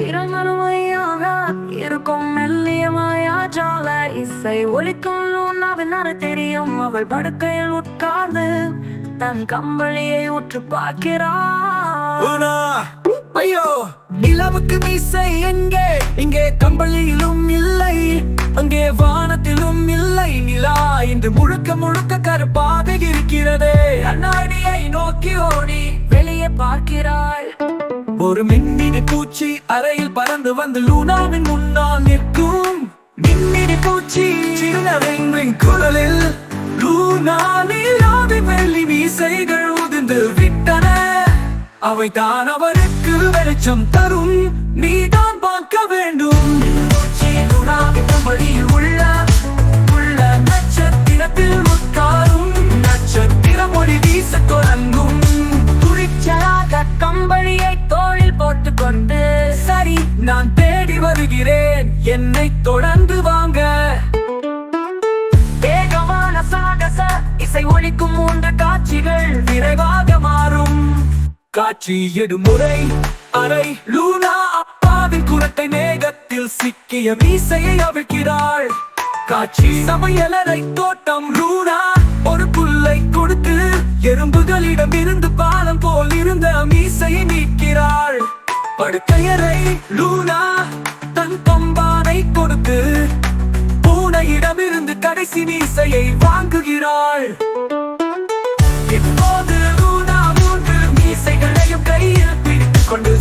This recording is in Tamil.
இரங்கலுமையாக இருக்கும் மெல்லிய மாயாஜால இசை ஒலிக்கும் லூனாவின் தெரியும். அவள் படுக்கையில் உட்கார்ந்து தன் கம்பளியை உற்று பார்க்கிறாள். ஐயோ, நிலவுக்கு மீசை எங்கே? இங்கே கம்பளியிலும் இல்லை, அங்கே வானத்திலும் இல்லை. நிலா இன்று முழுக்க முழுக்க கருப்பாக இருக்கிறது. கண்ணாடியை நோக்கி ஓடி வெளியே பார்க்கிறாள். ஒரு மின்மினி பூச்சி அறையில் பறந்து வந்து லூனாவின் முன்னால் நிற்கும். மின்மினி பூச்சி சின்னவென்றின் குரலில், லூனா நிலாவின் வெள்ளி மீசைகள் உதிர்ந்து விட்டன. அவை தான் அவருக்கு வெளிச்சம் தரும். நீதான் பார்க்க வேண்டும். உள்ள நட்சத்திரத்தில் உட்காரும். நட்சத்திரம் ஒளி வீச தொடங்கும். துணிச்சலாக கம்பளியை தோளில் போட்டுக்கொண்டு, சரி, நான் தேடி வருகிறேன், என்னை தொடர்ந்து வாங்க. வேகமான சாகச இசை ஒலிக்கும் 3 காட்சிகள் விரைவாக மாறும். காட்சி எடுமுறை அறை. லூனா அப்பாவின் குரட்டை மேகத்தில் சிக்கிய மீசையை அவிழ்க்கிறாள். காட்சி சமையலறை தோட்டம். லூனா ஒரு புல்லை கொடுத்து எறும்புகளிடம் இருந்து பாலம் போல் இருந்த மீசையை நீக்கிறாள். படுக்கையறை. லூனா தன் கொம்பானை கொடுத்து பூனையிடமிருந்து கடைசி மீசையை வாங்குகிறாள். இப்போது லூனா 3 மீசைகளையும் கையில் பிடித்துக் கொண்டு